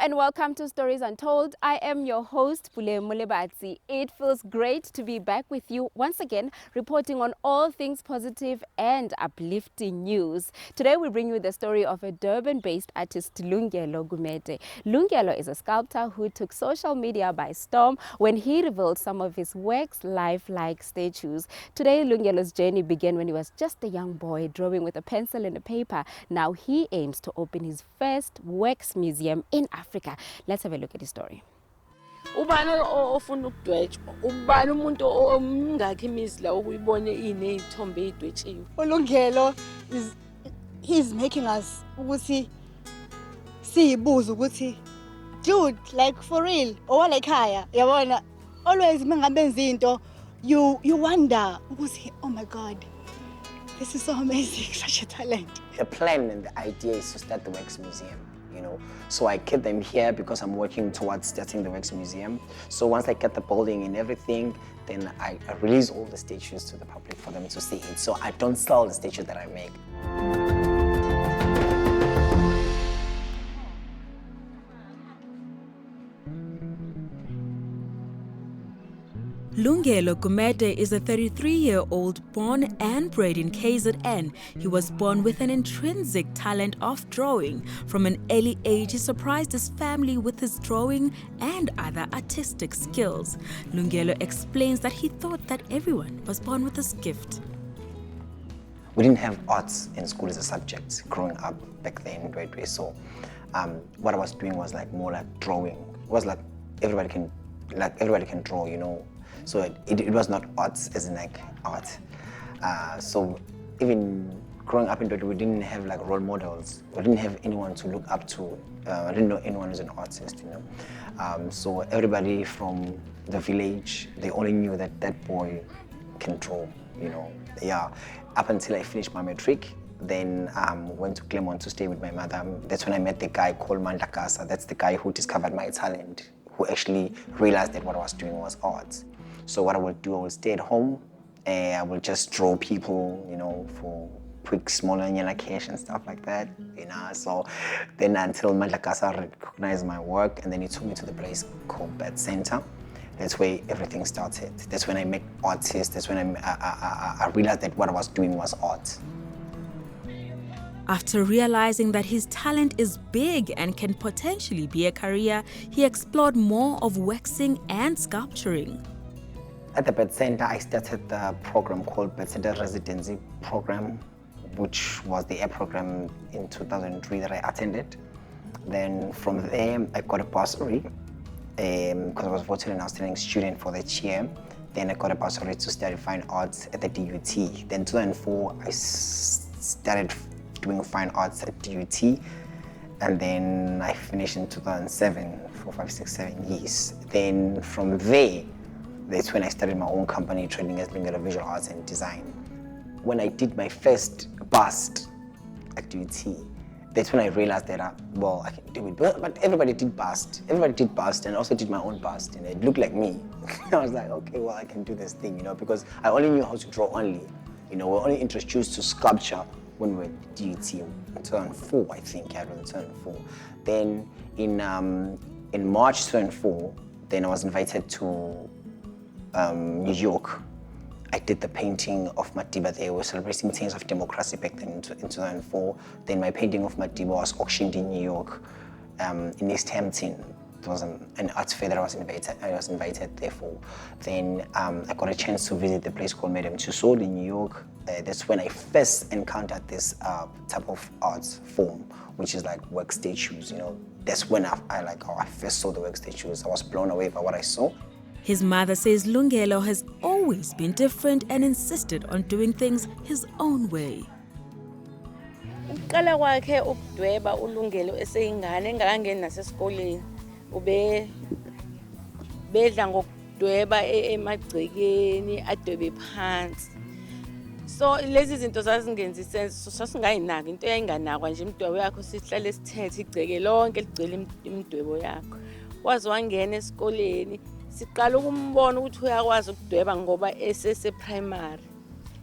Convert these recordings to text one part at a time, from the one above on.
and welcome to Stories Untold. I am your host, Pule Mulebatsi. It feels great to be back with you once again, reporting on all things positive and uplifting news. Today we bring you the story of a Durban-based artist, Lungelo Gumede. Lungelo is a sculptor who took social media by storm when he revealed some of his works lifelike statues. Today, Lungelo's journey began when he was just a young boy drawing with a pencil and a paper. Now he aims to open his first wax museum in Africa. Let's have a look at his story. Ubani ofuna ukudwetshwa ubani umuntu omngakho imizi la ukuyibone inezithombe ezidwetshiwe. Lungelo he's making us ukuthi siyibuza ukuthi dude, like for real owala ekhaya yabona always mangabenza into you wonder ukuthi oh my god, this is so amazing, such a talent. The plan and the idea is to start the wax museum, you know. So I kept them here because I'm working towards starting the wax museum. So once I get the building and everything, then I release all the statues to the public for them to see it. So I don't sell the statues that I make. Lungelo Gumede is a 33-year-old born and bred in KZN. He was born with an intrinsic talent of drawing. From an early age, he surprised his family with his drawing and other artistic skills. Lungelo explains that he thought that everyone was born with this gift. We didn't have arts in school as a subject growing up back then in grade 3. So what I was doing was like more like drawing. It was like everybody can draw, you know. So it was not arts as in like art. So even growing up in Durban, we didn't have like role models. We didn't have anyone to look up to. I didn't know anyone who's an artist, you know. So everybody from the village, they only knew that that boy can draw, you know. Yeah, up until I finished my matric, then went to Claremont to stay with my mother. That's when I met the guy called Mandela. That's the guy who discovered my talent, who actually realized that what I was doing was art. So what I would do, I would stay at home and I would just draw people, you know, for quick, smaller cash and stuff like that, you know. So then until Mandela recognized my work, and then he took me to the place called Bred Center. That's where everything started. That's when I met artists. That's when I realized that what I was doing was art. After realizing that his talent is big and can potentially be a career, he explored more of waxing and sculpturing. At the Bred Center, I started the program called Bred Center Residency Program, which was the air program in 2003 that I attended. Then from there, I got a bursary because I was voted an outstanding student for that year. Then I got a bursary to study fine arts at the DUT. Then 2004, I started doing fine arts at DUT. And then I finished in 2007 for 5, 6, 7 years. Then from there, that's when I started my own company, training as Lungelo Visual Arts and Design. When I did my first bust at DUT, that's when I realized that, well, I can do it. But everybody did bust. Everybody did bust, and I also did my own bust, and it looked like me. I was like, okay, well, I can do this thing, you know, because I only knew how to draw only. You know, we're only introduced to sculpture when we were at DUT in 2004, I think, yeah, it was 2004. Then in March 2004, then I was invited to New York. I did the painting of Mandela. They were celebrating 10 of democracy back then in 2004. Then my painting of Mandela was auctioned in New York, in East Hampton. It was an art fair that I was invited there for. Then I got a chance to visit the place called Tussades in New York. That's when I first encountered this type of art form, which is like wax statues. You know, that's when I first saw the wax statues. I was blown away by what I saw. His mother says Lungelo has always been different and insisted on doing things his own way. Uqala kwakhe ukudweba uLungelo eseyingane engakangeni nasesikoleni. Bedla ngokudweba emagcekeni adwebe phansi. So lezi zinto zazingenzi sense, sasingayinaki into eyayinganakwa nje imidwebo yakho sihlale sithethe igceke lonke ligcwele imidwebo yakho. Waze wangena esikoleni siqala ukumbona ukuthi uyakwazi ukudweba ngoba esese primary.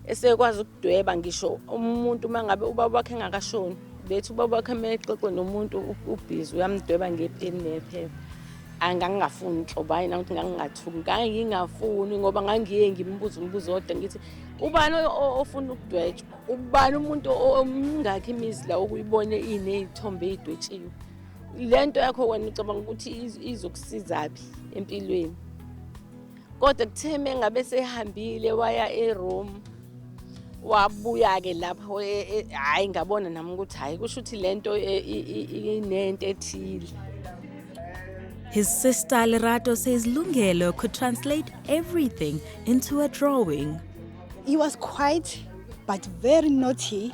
Esekwazi ukudweba ngisho umuntu mangabe ubaba wakhe engakashoni bethi ubaba wakhe mexoxe nomuntu ubhizi uyamdweba ngepeni nephepha. Angangafuni nhlobo hayi ukuthi ngangingathuki ngangingafuni ngoba ngangiye ngimbuza umbuzo odwa ngithi ubani ofuna ukudwetshwa ubani umuntu omingakho imizi la ukuyibone inezithombe ezidwetshiwe lento yakho wena ucabanga ukuthi izokusizaphi empilweni kodwa kutheme ngabe sehambile waya eRome wabuya ke lapho hayi ngabona nami ukuthi hayi kusho ukuthi lento inento ethile. His sister Lerato says Lungelo could translate everything into a drawing. He was quiet but very naughty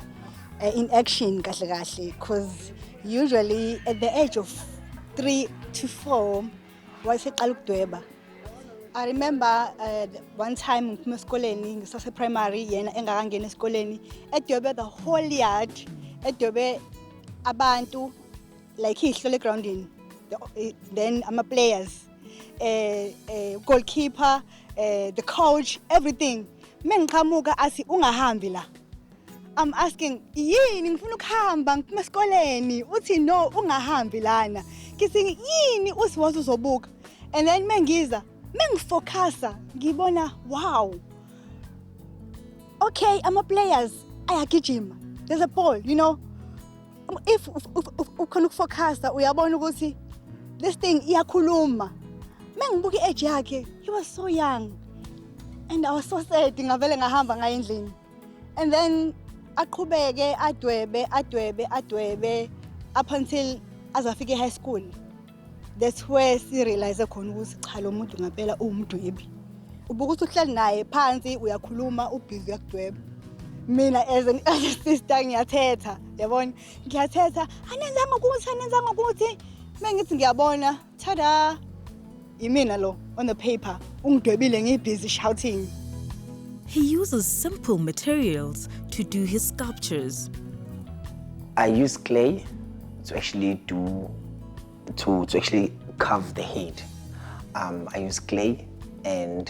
in action kahle kahle, because usually at the age of 3 to 4 wayeseqala ukudweba. I remember one time ngiphuma esikoleni ngisase primary yena engakangena esikoleni edwebe the whole yard, edwebe abantu like ihlole grounding, then ama-players, goalkeeper, the coach, everything. Mengiqhamuka athi ungahambi la. I'm asking, yini ngifuna ukuhamba ngiphuma esikoleni? Uthi no, ungahambi lana. Ngithi yini usiwazi uzobuka? And then mengiza, mengifocusa, ngibona wow. Okay, ama-players ayagijima. There's a ball, you know. If ukhona ukufocusa uyabona ukuthi this thing iyakhuluma. Mengibuka i-age yakhe, he was so young. And I was so sad ngavele ngahamba ngaye endlini. And then aqhubeke adwebe up until azafika high school. That's where she realized khona ukuthi cha lo muntu ngempela umdwebi. Ubuka ukuthi uhleli naye phansi uyakhuluma ubhizi yakudweba. Mina as an sister ngiyathetha, yabona? Ngiyathetha, anenzanga ukuthi mengithi ngiyabona, tada. Imina lo on the paper ungidwebile ngibhizi shouting. He uses simple materials to do his sculptures. I use clay to actually to actually carve the head. I use clay and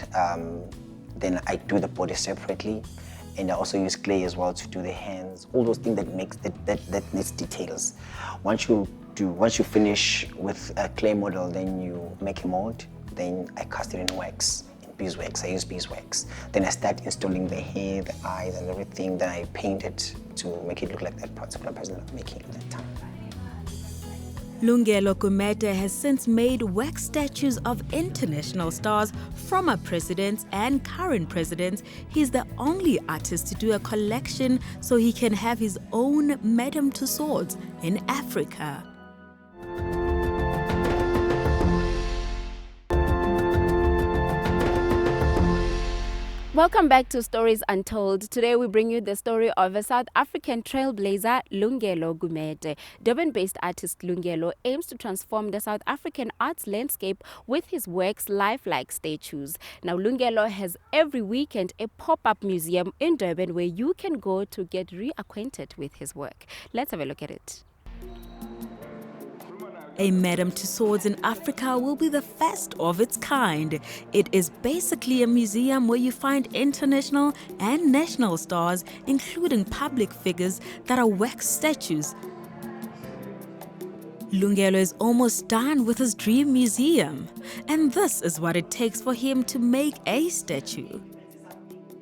then I do the body separately, and I also use clay as well to do the hands. All those things that makes that needs details. Once you finish with a clay model, then you make a mold. Then I cast it in wax, in beeswax. I use beeswax. Then I start installing the hair, the eyes, and everything. Then I paint it to make it look like that particular person I'm making at that time. Lungelo Gumede has since made wax statues of international stars, former presidents and current presidents. He's the only artist to do a collection so he can have his own Madame Tussades in Africa. Welcome back to Stories Untold. Today we bring you the story of a South African trailblazer, Lungelo Gumede. Durban-based artist Lungelo aims to transform the South African arts landscape with his works lifelike statues. Now Lungelo has every weekend a pop-up museum in Durban where you can go to get reacquainted with his work. Let's have a look at it. A Madame Tussades in Africa will be the first of its kind. It is basically a museum where you find international and national stars, including public figures that are wax statues. Lungelo is almost done with his dream museum, and this is what it takes for him to make a statue.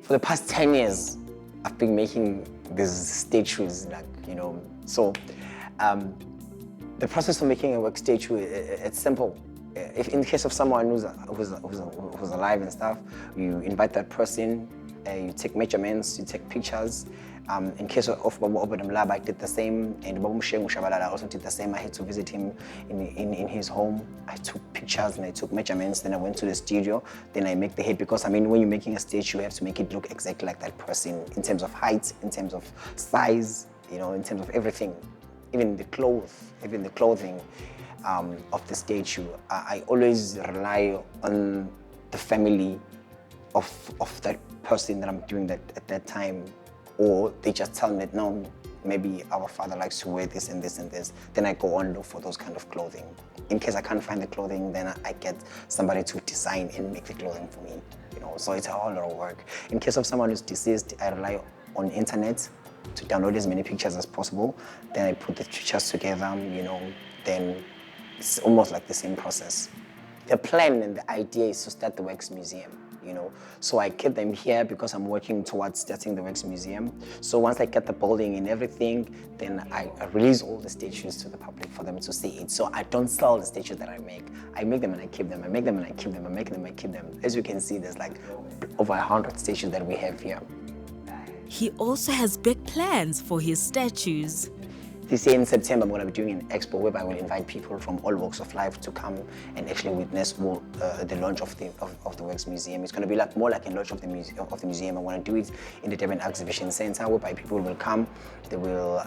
For the past 10 years, I've been making these statues, so the process of making a wax statue, it's simple. If in the case of someone who's alive and stuff, you invite that person, you take measurements, you take pictures. In case of Baba Obadam Lab, I did the same, and Baba Mshengu Shabalala also did the same. I had to visit him in his home. I took pictures and I took measurements, then I went to the studio, then I make the head, because when you're making a statue, you have to make it look exactly like that person in terms of height, in terms of size, in terms of everything. Even the clothing of the statue. I always rely on the family of that person that I'm doing that at that time, or they just tell me, no, maybe our father likes to wear this and this and this. Then I go on look for those kind of clothing. In case I can't find the clothing, then I get somebody to design and make the clothing for me. So it's a whole lot of work. In case of someone who's deceased, I rely on internet. to download as many pictures as possible. Then I put the pictures together, then it's almost like the same process. The plan and the idea is to start the Wax Museum, So I keep them here because I'm working towards starting the Wax Museum. So once I get the building and everything, then I release all the statues to the public for them to see it. So I don't sell the statues that I make. I make them and I keep them. I make them and I keep them. I make them and I keep them. As you can see, there's like over 100 statues that we have here. He also has big plans for his statues. This year in September, I'm going to be doing an expo where I will invite people from all walks of life to come and actually witness the launch of the Wax Museum. It's going to be more like a launch of the museum. I want to do it in the Durban Exhibition Center, whereby people will come. They will,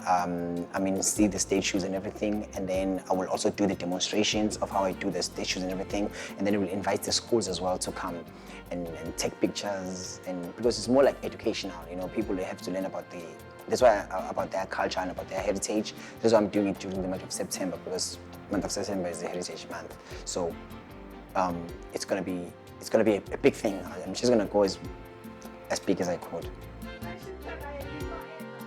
see the statues and everything, and then I will also do the demonstrations of how I do the statues and everything, and then I will invite the schools as well to come and take pictures, and because it's more like educational. People they have to learn about about their culture and about their heritage. That's why I'm doing it during the month of September, because month of September is the Heritage Month. So it's gonna be a big thing. I'm just gonna go as big as I could.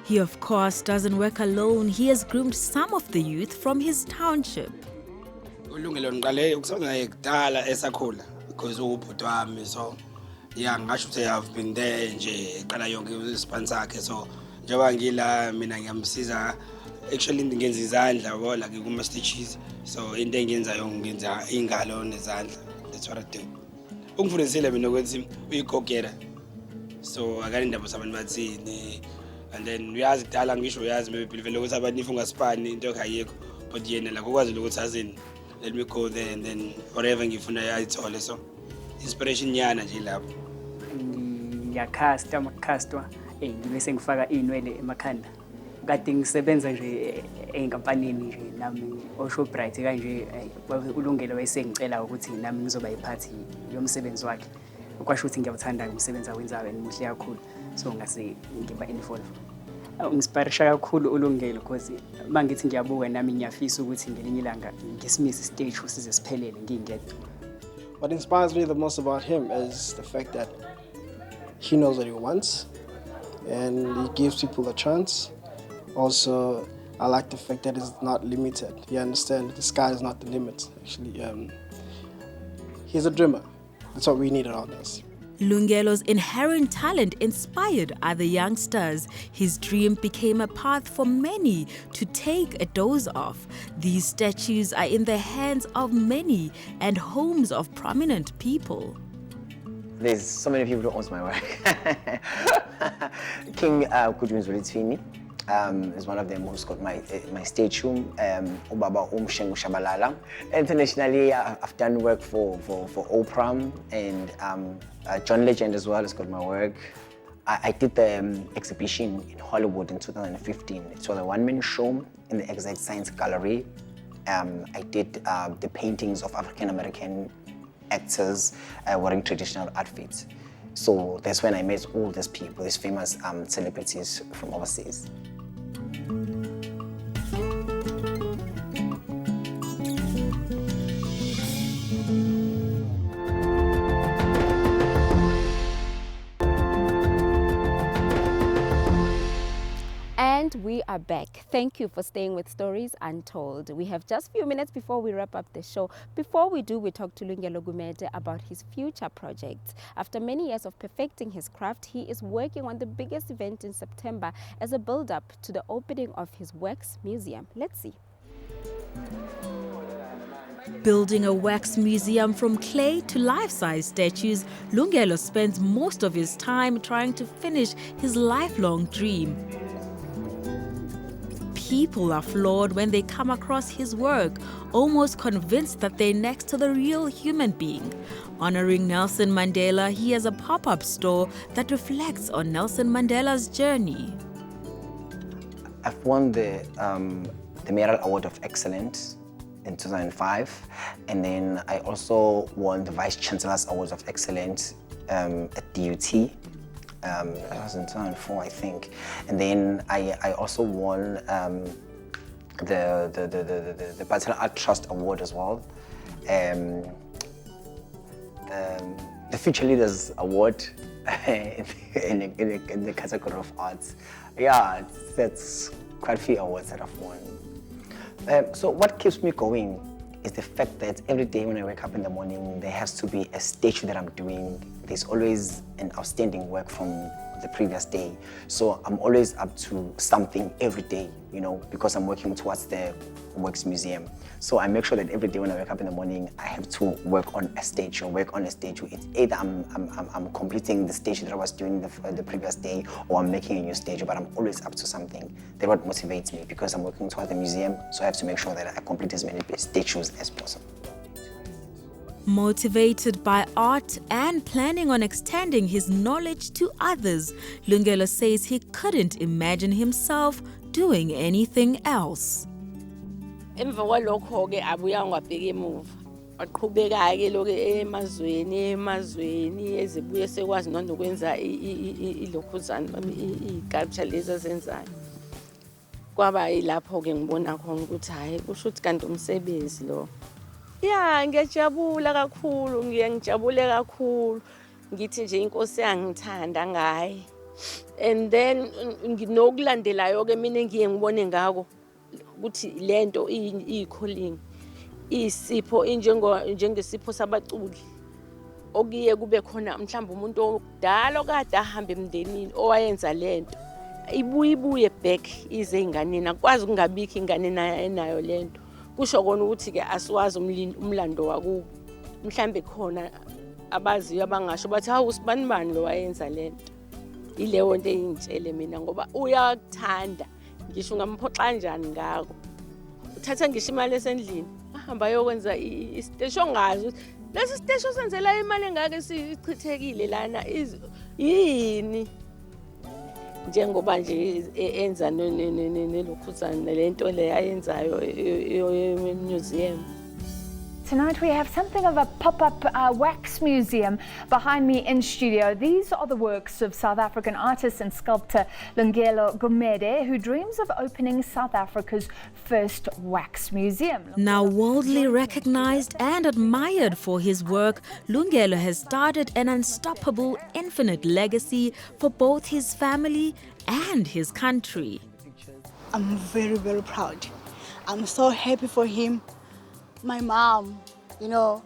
He of course doesn't work alone. He has groomed some of the youth from his township. Lungelo ngiqale ukusebenza ekudala esakhula because ubhuti wami, so yeah, ngisho ukuthi I've been there nje eqala yonke ispan sakhe, so njengoba ngila mina ngiyamsiza actually ngenza izandla yabo like kuma stitches, so into engiyenzayo ngenza ingalo nezandla. That's what I do. Ungifundisile mina ukuthi uyigogera, so akalindaba sabantu bathini, and then uyazi kudala ngisho uyazi maybe vele ukuthi abantu ifungasipani into ayikho, but yena la ukwazi ukuthi azini let me go there and then whatever ngifuna ayithole, so inspiration yana nje lapho. Ngiyacasta makastwa ngibe sengifaka inwele emakhanda. Kade ngisebenza nje enkampanini nje nami oShoprite kanje uLungelo wayesengicela ukuthi nami ngizoba yiphathi yomsebenzi wakhe. Kwasho ukuthi ngiyawuthanda umsebenzi awenzayo and muhle kakhulu, so ngase ngiba involved. Ngispirisha kakhulu uLungelo because mangithi ngiyabuka nami ngiyafisa ukuthi ngelinye ilanga ngisimisi stage size siphelele ngingedwa. What inspires me the most about him is the fact that he knows what he wants and he gives people a chance. Also, I like the fact that it's not limited. You understand, the sky is not the limit. Actually, he's a dreamer. That's what we need around us. Lungelo's inherent talent inspired other youngsters. His dream became a path for many to take a dose of. These statues are in the hands of many and homes of prominent people. There's so many people who own my work. King Kujunzulitsvini is one of them who's got my statue. Ubaba Shengu Shabalala. Internationally, I've done work for Oprah, and John Legend as well has got my work. I did the exhibition in Hollywood in 2015. It was a one-man show in the Exact Science Gallery. I did the paintings of African-American actors wearing traditional outfits. So that's when I met all these people, these famous celebrities from overseas. And we are back. Thank you for staying with Stories Untold. We have just a few minutes before we wrap up the show. Before we do, we talk to Lungelo Gumede about his future projects. After many years of perfecting his craft, he is working on the biggest event in September as a build-up to the opening of his Wax Museum. Let's see. Building a wax museum from clay to life-size statues, Lungelo spends most of his time trying to finish his lifelong dream. People are floored when they come across his work, almost convinced that they're next to the real human being. Honoring Nelson Mandela, he has a pop-up store that reflects on Nelson Mandela's journey. I've won the Mayoral Award of Excellence in 2005, and then I also won the Vice Chancellor's Award of Excellence at DUT. That was in 2004, I think. And then I also won the Bachelor Art Trust Award as well. The Future Leaders Award in the category of arts. Yeah, that's quite a few awards that I've won. So what keeps me going is the fact that every day when I wake up in the morning, there has to be a statue that I'm doing. There's always an outstanding work from the previous day. So I'm always up to something every day, you know, because I'm working towards the Works Museum. So I make sure that every day when I wake up in the morning, I have to work on a statue, work on a statue. It's either I'm completing the statue that I was doing the previous day, or I'm making a new statue, but I'm always up to something. That's what motivates me, because I'm working towards the museum, so I have to make sure that I complete as many statues as possible. Motivated by art and planning on extending his knowledge to others, Lungelo says he couldn't imagine himself doing anything else. Emva kwalokho-ke abuya ngwabheka emuva. Waqhubeka-ke lokhu emazweni ezebuye sekwazi nokwenza ilokhuzana, i-sculpture lezi azenzayo. Kwaba yilapho-ke ngibona khona ukuthi hhayi, kusho ukuthi kanti umsebenzi lo. Ya, ngiyajabula kakhulu, ngijabule kakhulu. Ngithi nje inkosi yangithanda ngaye. And then nginokulandelayo-ke mina ngiye ngibone ngako ukuthi lento iyi-calling, iyisipho njengesipho sabaculi. Okuye kube khona mhlawumbe umuntu okudala okade ahamba emndenini owayenza lento. Ibuye back ize ey'nganeni, akwazi ukungabikho ingane enayo lento. Kusho kona ukuthi-ke asiwazi umlando wakubo. Mhlawumbe khona abaziyo abangasho bathi hawu usibani lo wayenza lento. Ileyo nto engitshele mina ngoba uyakuthanda. Ngisho ungamphoxa kanjani ngako. Uthatha ngisho imali esendlini, ahamba ayokwenza isiteshi ongazi ukuthi lesi siteshi osenzela imali engake sichithekile lana yini. Njengoba nje enza nelokhuzana lento le ayenzayo museum. Tonight we have something of a pop-up wax museum behind me in studio. These are the works of South African artist and sculptor Lungelo Gumede, who dreams of opening South Africa's first wax museum. Now worldly recognized and admired for his work, Lungelo has started an unstoppable, infinite legacy for both his family and his country. I'm very, very proud. I'm so happy for him. My mom, you know,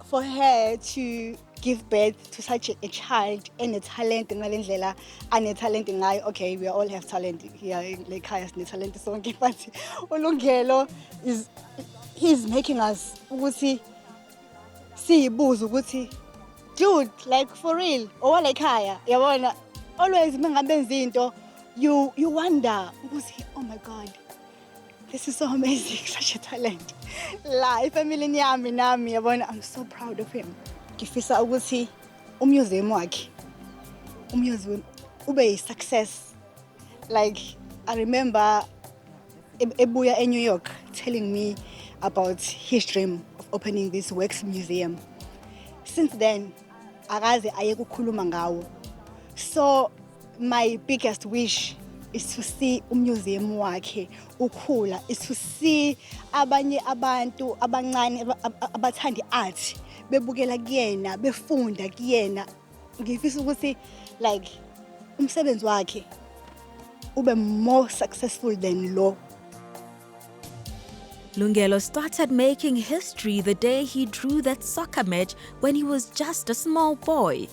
for her to give birth to such a child and a talent in Mandela and a talent in I. Okay, we all have talent here in Lekhaya, and talent is okay, but Lungelo he's making us see dude, like for real, or Lekhaya, yabona, always mangabenzinto, you wonder, oh my God. This is so amazing, such a talent. La, family yami nami yabona, I'm so proud of him. Ngifisa ukuthi umuseum wakhe, umuseum ube success. Like I remember ebuya in New York telling me about his dream of opening this wax museum. Since then, akaze aye kukhuluma ngawo. So my biggest wish is to see umuseum wakhe ukhula, is to see abanye abantu abancane abathanda art bebukela kuyena, befunda kuyena. Ngifisa ukuthi like umsebenzi wakhe ube more successful than lo. Lungelo started making history the day he drew that soccer match when he was just a small boy.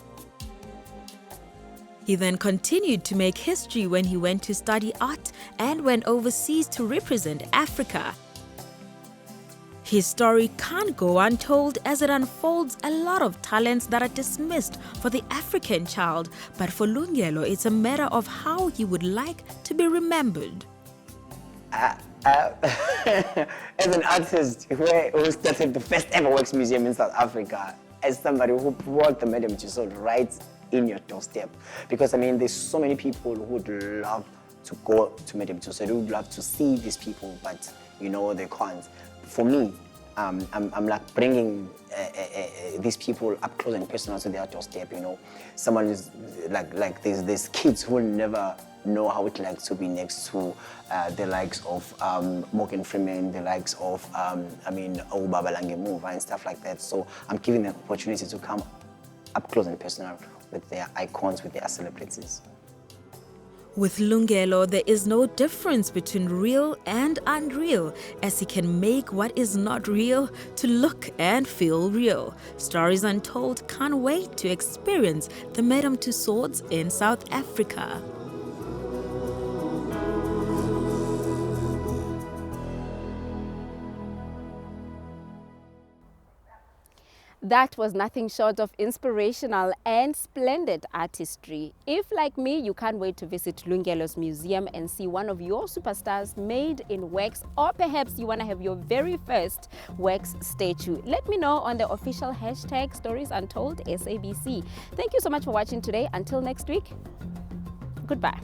He then continued to make history when he went to study art and went overseas to represent Africa. His story can't go untold as it unfolds a lot of talents that are dismissed for the African child, but for Lungelo, it's a matter of how he would like to be remembered. As an artist who started the first ever wax museum in South Africa, as somebody who brought the Madame Tussades right in your doorstep, because I mean there's so many people who would love to go to Madame Tussades, who would love to see these people, but you know they can't. For me, I'm like bringing these people up close and personal to their doorstep. You know, someone is like there's kids who will never know how it likes to be next to the likes of Morgan Freeman, the likes of Obaba Lange Move and stuff like that. So I'm giving them opportunity to come up close and personal with their icons, with their celebrities. With Lungelo, there is no difference between real and unreal, as he can make what is not real to look and feel real. Stories Untold can't wait to experience the Madame Tussades in South Africa. That was nothing short of inspirational and splendid artistry. If, like me, you can't wait to visit Lungelo's museum and see one of your superstars made in wax, or perhaps you want to have your very first wax statue, let me know on the official hashtag Stories Untold SABC. Thank you so much for watching today. Until next week, goodbye.